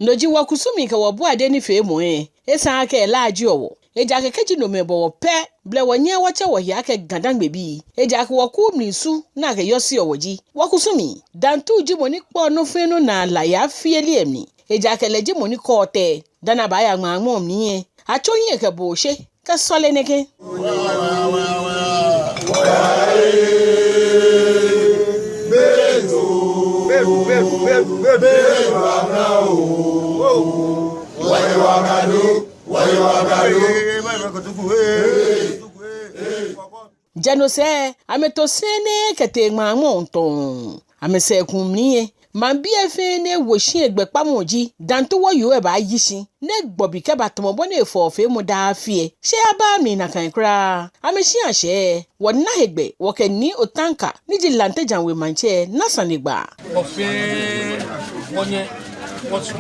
Noji wakusumi ka wabu ade ni fe mo esa aka elaji owo eja ka keji no mebo wo pe ble wonye wache wo ya ka gandan bebi eja ka waku mnisu na ka yosi owoji wakusumi dantu ji moni po no fe no na la ya fieli emni eja ka leji moni ko te dana ba ya gba mo mni acho yin ka bo she ka sole neke Jano se ameto sene kete Ɲmaa monton amese kumnie mambi efene woshi egbepa moji danto wo yo e ba yishi ne gbobi ke batomo bone fo fe mo da fie she aba mi na kan kra ameshi ase wona hegbe wo ke ni otanka ni ji lante janwe manche na sanigba o fe wonye wosu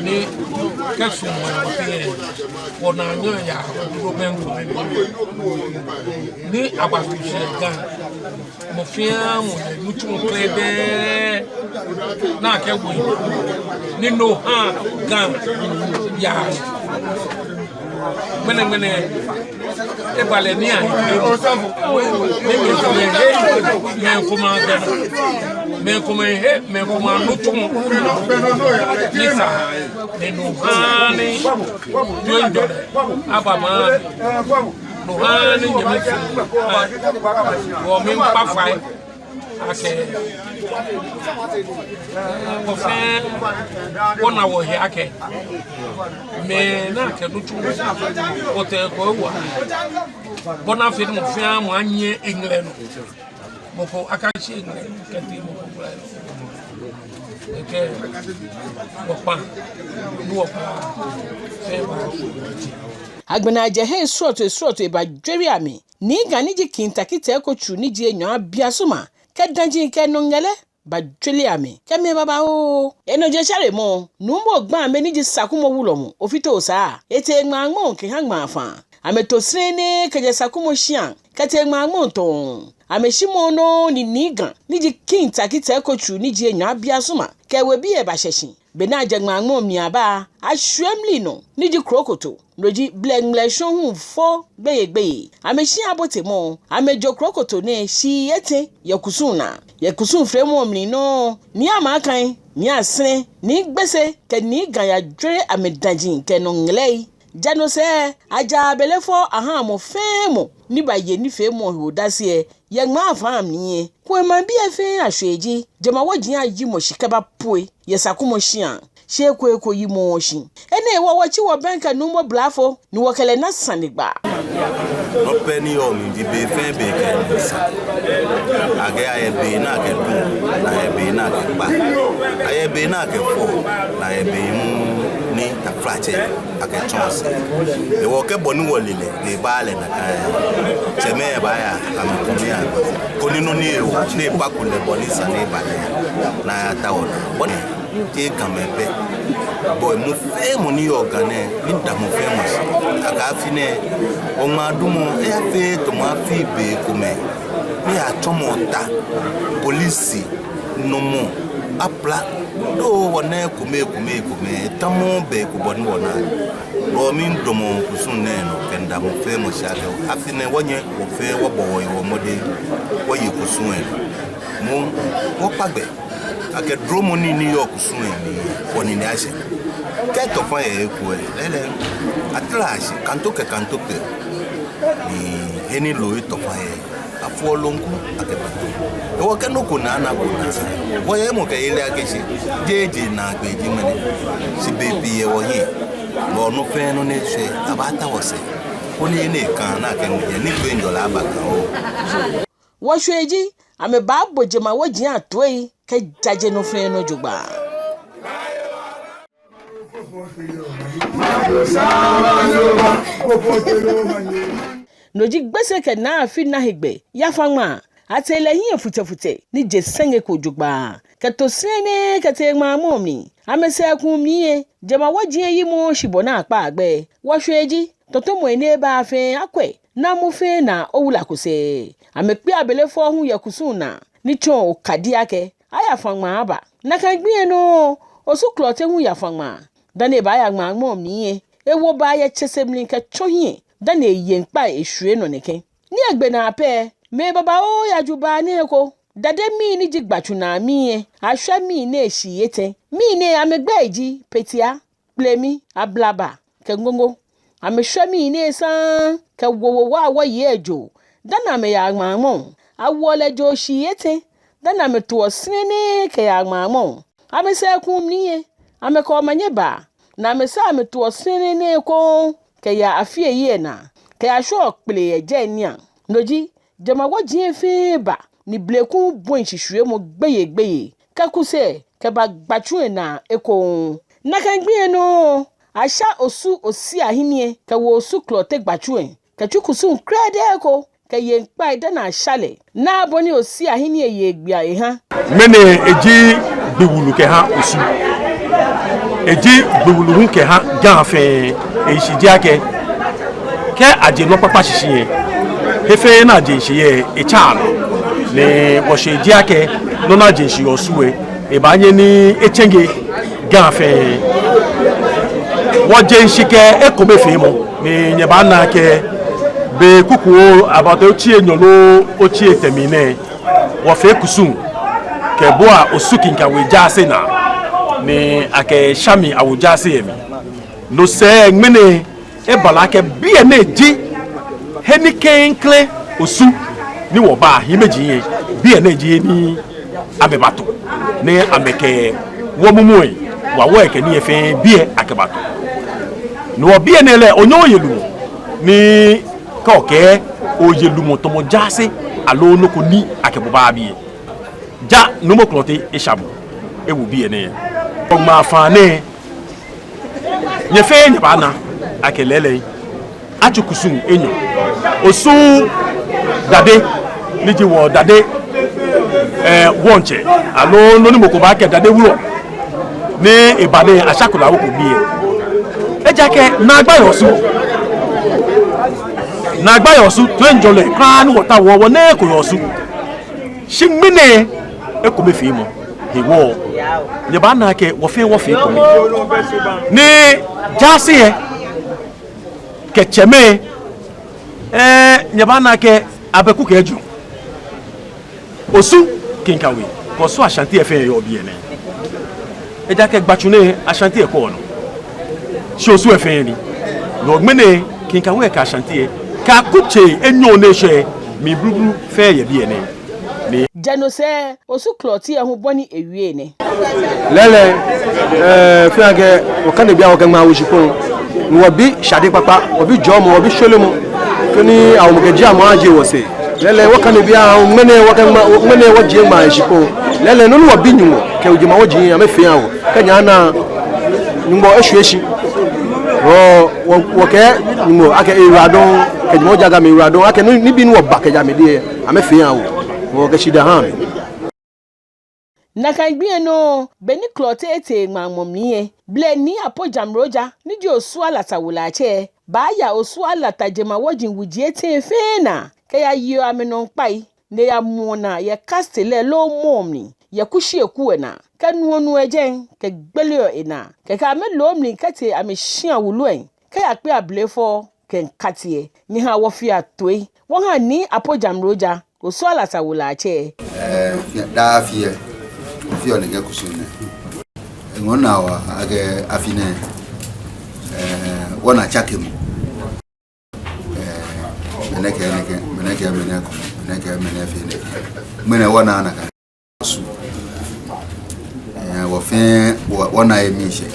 ni kesu mo fe wona nyo ya problem ni abafishe gan mo fia mo mutu klebe na ke wo ni no ha gan ya mene e bale ni a me kuma mutu ni sa ni no ha ni yondo abama no ha ni nyame wo mi pa fai ake ofe wona wo he ake me na ke nutu o te ko wa bona fe mo fe am anye England mo ko akachi England ke ti mo ko la ke wo pa se ba agbena je he sort e ba dweri ami ni gani ji kintakite ko chu ni ji enwa biasuma ke danji ke no ngele ba dweli ami ke me baba o eno je sare mo numbo gban me ni ji sakumo wulo mu ofito sa ete Ɲmaa mo ke Ɲmaa Faa ameto sene ke je sakumo shian ke te Ɲmaa mo ton ameshimo no ni nigan ni ji kintakite ko chu ni ji enwa biasuma ke we bi e ba sheshin bena je Ɲmaa mo miaba ahwemli no ni ji krokoto noji blengle shon fo gbeye ameshi abote mo amejo krokoto ne shi yete yakusun fremo mni no ni amakan ni asene ni gbese ke ni ganya dwere amedajin ke no nglei jano se aja belefo aha mo femo ni baye ni femo hodase ye Ɲmaa Faa ni ko ma bi efe ahweji jema wajin ayi mo shikaba poe yesakumo shian she ko yi mo shi ene wo wachi wo benka numo blafo ni wo kele na sanigba no penny o mi di be fe be ke age aye be na ke du na aye be na ke ba aye be na ke fo na aye be mu ni ta flache ake chance e wo ke bonu wo lele ke ba le na ka se me ba ya amakumia ko ni no ni e wo ni pa ku le boni sa ni ba na ta wo boni ke kamepe boy mo fe mo ni organe ni da mo fe mo aka fine o ma dumo e fe to ma fi be kuma ni atomo ta police no mo apla do wona kume tamo be ku boni wona o mi ndomo kusun ne no kenda mo fe mo shale afine wonye wo fe wo bowo wo mode wo yi kusun e mo wo pagbe ake dromo ni New York sun ni oni ni ase ke to fa e ku lele atlash kanto ke ni eni lo to fa e afo lonku ake ba e wo ke no ko na ko na wo ye mo ke ile ake si jeje na gbeji mene si bebi e wo hi mo no fe no ne se abata wo se oni ne kan na ke ni pe ndola abaka o wo hweji ame ba bojema wajin atoi ke jaje no fe no jugba noji gbese ke na afi na hegbe ya fanwa atelehin futefute ni je senge ko jugba ke to sene ke te Ɲmaa mo mi amese kun mi jema wajin yi mo shibona apa agbe wo hweji toto mo ene ba fe akwe na mu fe na owula kuse amepe abelefo hu yakusun na ni chon okadi ake aya fan Ɲmaa ba na kan gbe no osu klote hu ya fama da ne ba ya gma mom ni ewo ba ya chesemlin ka chohie da ne yenpa ehwe no neken ni agbe na ape me baba o ya juba ni eko dade mi ni jigbachu na mi ahwe mi na ehiyete mi ne amegba eji petia plemi ablaba ke ngongo amehwe mi ne san ke wo ye ejo da na me ya gma mom awole jo hiyete da na me to sene ke ya gma mom amese kum ni ameko manye ba na mesa ameto sene ko ke ya afie ye na ke ya sho pele je nia noji jama wajin fe ba ni bleku bon hihwe mo gbeye ka kuse ke ba gbachu na eko na kan gbe no asha osu osi ahenie ke wo osu klote gbachu ke chukusu krede eko ke ye npa ida na shale na aboni osi ahenie ye gbia ha mene eji biwulu ke ha osu eji biwulu ke ha ganfe ehiji ke aje no papa shishiye hefe na aje shiye echalo ne wo sheji ake no na aje shi osuwe e ba anye ni echenge ganfe wo je shike ekomefe mo ni nyeba na ke be kuku abato ochie nyolo ochie termine wo fe kusun ke boa osuki nka we jase na ni ake shami awujase yemi no se ngmene e bala ke bie na eji heni kenkle osu ni wo ba himeji yen bie na eji ni abebato ni ameke wo mumui wa wo eke ni efe bie akebato no bie na le onyo yelu ni ka oke oyelu motomo jase alo no ko ni akeboba bie ja numo klote eshabu ewu bie ne Ɲmaa Faa ne nyefe nyabana akelele achukusun enyo osu dade liji wo dade wonche alo no ni moko ba ke dade wuro ni ibade asakula wo ko bie ejake na agba yosu to enjole kan wota wo ne ko yosu shimine ekomefi mo hewo nyeba na ke wofe ko ni jase ke cheme nyeba na ke abeku ke eju osu kinkawe ko so ashanti efe yo bi ene eja ke gbachune ashanti e ko no si osu efe ni no gbene kinkawe ka ashanti ka kuche enyo ne hwe mi brubru fe ye bi ene jano se osu kloti ehun boni ewie ne lele fiage okane bia okama wujipon ni wobi shade papa wobi jomo wobi sholemo kini awugeji amaje wose lele wakane bia mene waje ma ejipon lele no wobi nyumo ke ujima waje amefi awo kanya na nyumbo ehweshi wo ke nyumo ake iradon ke nyumo jaga me iradon ake ni bi no ba ke jamede amefi awo wo ke shida han na kan gbe no beni klote ete mamomnie ble ni apojam roja ni di osu alata wulache ba ya osu alata jema wojin wuji ete fe na ke ya yi ameno pai ne ya muona ya castele lo momni ya kushi ekuwe na ke nuonu ejen ke gbelio ina ke ka me lo mni kate amehia wuluen ke ya pe ablefo ke katie ni ha wo fi atoi won ha ni apojam roja osu alata wulache da fie fio ne kusune ngona wa age afine wona chakemu meneke fine mena wana ana ka su wo fe wona emishe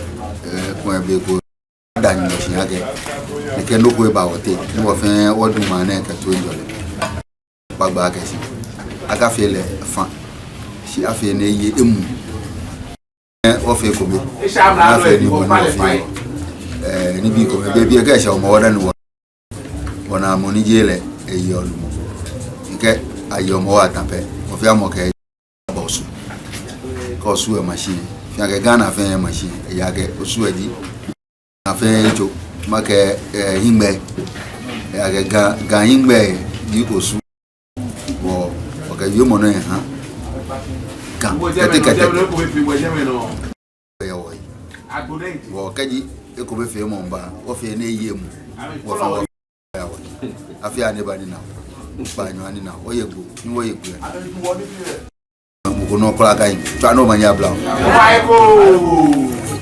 ko be ko danyo shiage ne ke loko e ba wote ni wo fe wodu ma na ka to njole pagba ka si aga fele fa si afi ne ye emu o fe ko be afi ni won afi ni bi ko be bi ga sha o mo wada ni wona mo ni jele e yo lu nke ayo mo atape o fi amo ke bosu ko su e machine fi aga gana fe machine e ya ge o su edi afi jo ma ke hingbe e aga ga hingbe di ko su wo o ga yo mo no ha kan kete wo kaji e ko be fe mo ba wo fe ne yemu wo fa afia ne ba ni na ba nyu ani na wo yegu ni wo yegu no kula kai twa no manya bla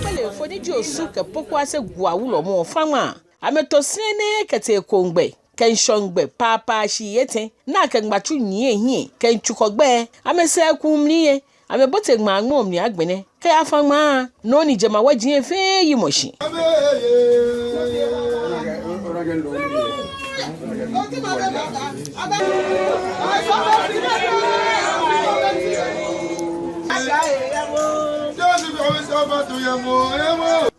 pele fo ni jo su ke poko ase gua wulo mo fama ametosene kete kongbe kenshongbe papa shi yete na ke ngbachu nyi ehie kenchukogbe amese kumniye amebote gma ngom ni agbene ke afama no ni jema wajin efe yimoshi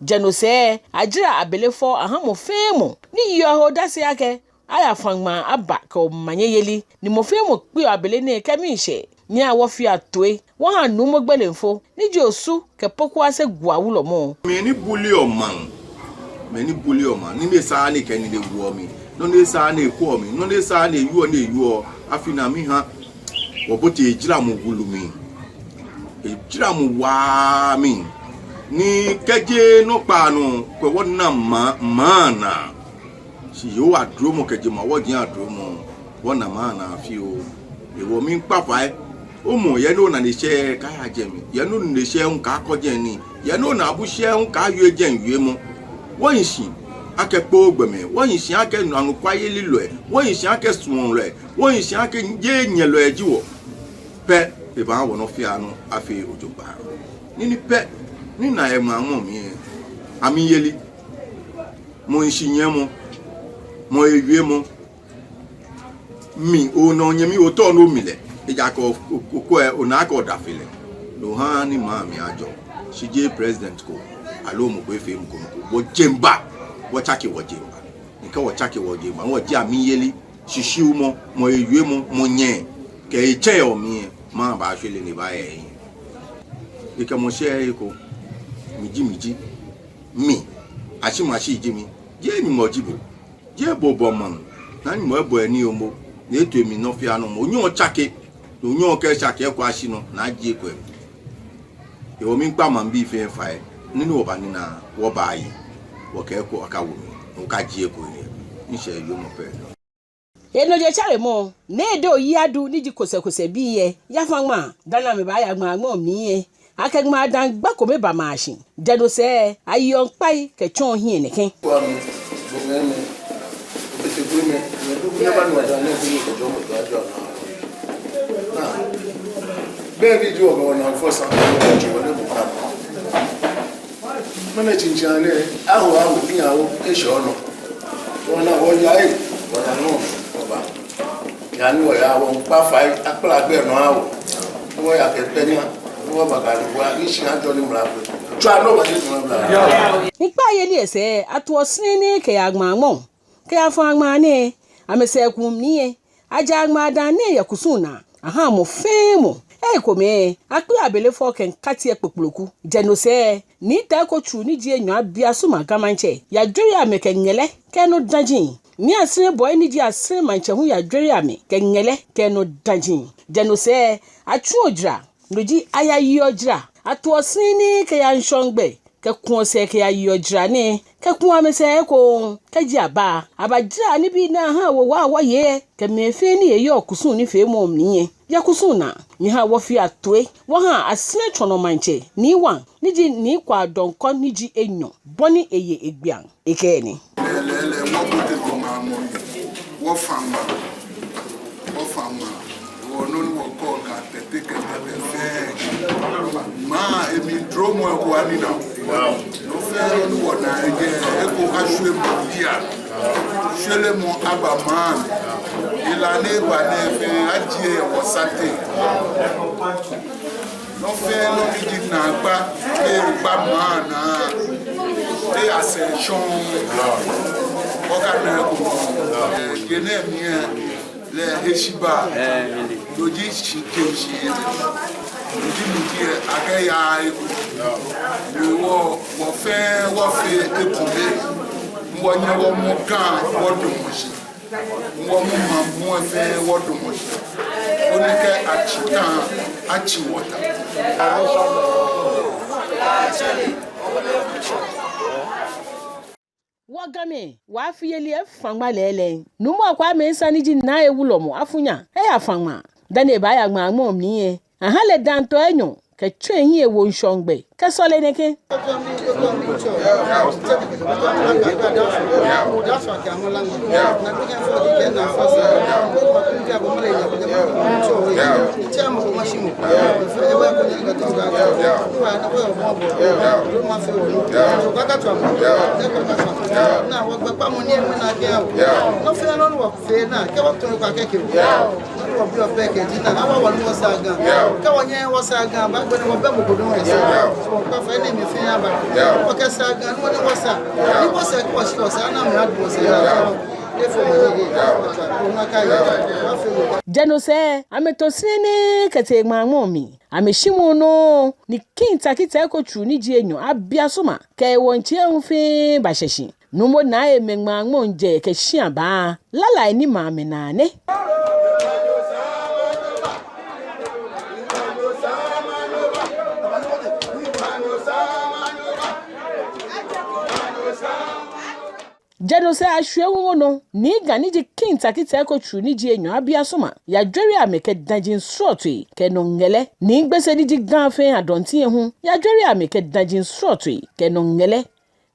Janose ajira abelefo ahamo femo ni yo ho dase ake aya fangma aba ko manyeyeli ni mo femo pe abele ne kemi ise ni awo fi atoe won anu mo gbelenfo ni josu ke poku ase gwa wulo mo me ni bully o man ni me sa ni keni le wo mi no ne sa na eku o mi no ne sa na eyu o afina mi ha wo bote ejira mo gulu mi ejira mo wa mi ni keje no pa no kwe wona mana si yo adro mo keje mo wodin adro mo wona mana fi o ewo mi npa fa o mo ye no na ne se ka ya je mi ye no ne se nka koje ni ye no na abu se nka yo je nwe mo won yin ake po gbeme won yin ake nu anu kwaye lilo e won yin ake sun re won yin ake je yen lo ejiwo pe e ba won no fi anu afi ojogba ni pe ni na e ma mo mi ami yeli mo yin mo ewie mo mi o no yin mi o to no Millet ija ko e ona ko da file lo han ni ma mi ajo sije president ko alo mo ko efe mo ko wo jemba wo chake wo jemba nka wo chake wo jemba wo je ami yeli shishiu mo ewie mo yen ke che o mi ma ba hwele ni ba yin ika mo she ko miji mi ashi jimi je mi mo jibo je bobo man na ni mo ebo eni omo na eto mi no fi anu mo onyo chake onyo ke chake ko ashi no na je ko e o mi npa man bi fe fa e ninu oba ni na wo ba yi wo ke ko aka wo mi o ka je ko ni nse yo mo pe eno je chare mo ne do yadu ni ji kosekose bi ye ya fama dana me ba ya gba mo mi ye akegma dan gba ko me ba machine Janose ayon pai ke chon hin nikin baby do go na for some mana chinchane aho bi awo e so no wona wo ya e wona no oba ya ni wo ya wo pa fa akpla gbe no awo wo ya ke tenia wo ba ga wa ishi ajo ni mra pe twa no ba ni mra nipa ye ni ese atu osini ke agma mo ke afo agma ne amese kum ni aja agma dan ne yakusuna aha mo femo kome akpe abelefo ken kati ekpokpoloku Janose ni ta ko chu ni die nwa bia so magamanche ya dwere ame kenyele kenu dajin ni asire boy ni di asire manche hu ya dwere ame kenyele kenu dajin Janose achu ojra noji aya yi ojra atu osini ke ya nshongbe ke kun se ke ya yi ojra ne ke kun amese ko ke ji aba abajra ni bi na ha wo wa ye ke mefe ni ye okusun ni fe mom ni yakusuna ni ha wo fi atoe wo ha asine chono manche ni wan ni ji ni kwa donko ni ji enyo boni eye egbian ekeni wo fama wo no wo ko ka tete ke fe ma e mi dromo ko ani na no fe no wo na ge e ko ashwe dia shele mo abaman ilane ba ne fe ajie wo sate no fe no mi di na gba e gba ma na e ascension o ka na ko gene mi le heshiba doji shikeshi doji muti agaya wo fe ekule wo nya wo mo kan wo do mo shi Mo fe wodo mo. Onike achita achi water. Wagame wa fieli fangma lele numu akwa mensa ni ji na ewulo mo afunya fangma dane ba ya gma mo mi aha le danto enyo ke twen hi ewo nshongbe ke so le neke Janose ametosene kete gmamomi ameshimu no ni kinta kita ekochu ni ji enyo abiasoma ke wonchi enfe basheshi numo na emegmamo nje ke hia ba lala ni ma menane Janose ahwewo no ni gani ji kinta kita ekochu ni ji enyo abiasoma ya dweri ameke danjin srotwe ke no ngele ni gbese ni ji ganfe adonti ehun ya dweri ameke danjin srotwe ke no ngele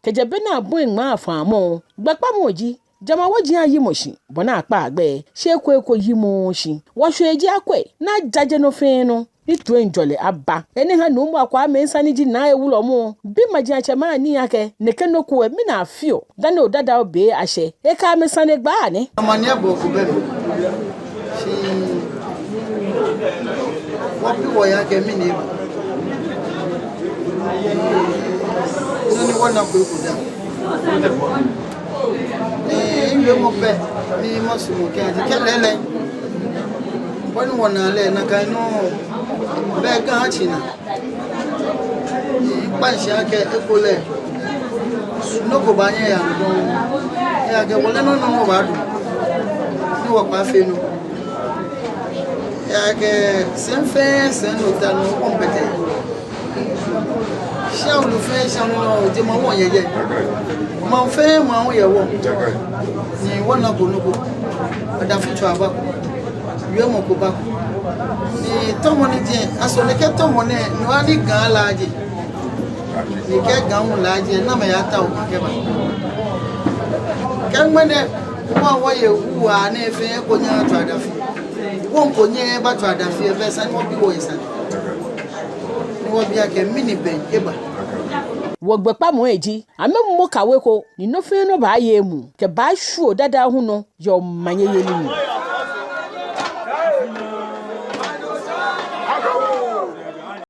ke jebe na bu Ɲmaa Faa mo gbapa moji jama woji ayi moshi bona apa agbe se eko yi moshi wo hwe eji akwe na jaje no fe no itu enjole abba ene ha no mu akwa mensa ni ji na ewulo mo bi maji achema ni yake ne kenoku e mi na afio dane odada obe ashe e ka mensa ne gba ni amani abo ku be si wo bi wo ya ke mi ni ni wona ko ku da ni mo pe ni mo su mo ke ati kelele woni wona le na ka no be gan china ni panshi ake ekole no ko ba yen ya ke wole no no ba du ni wo pa fe no ya ke senfe sen no ta no kompete sha lu fe sha no je mo won yeye mo fe mo awon yewo ni wona ko no ko ada futu aba yo mo ko ba ni tomo ni je aso le ke tomo ne ni wa ni gan laaje ni ke gan un laaje na me ya ta o ke ba ke ngene mo wa ye wu a na efe ko nya to adafi won ko nye ba to adafi e be san mo bi wo isan ni wo bi ake mini ben e ba wo gbepa mo eji amemu mo kawe ko ni no fe no ba ye mu ke ba hwu dada hu no yo manyeye ni mu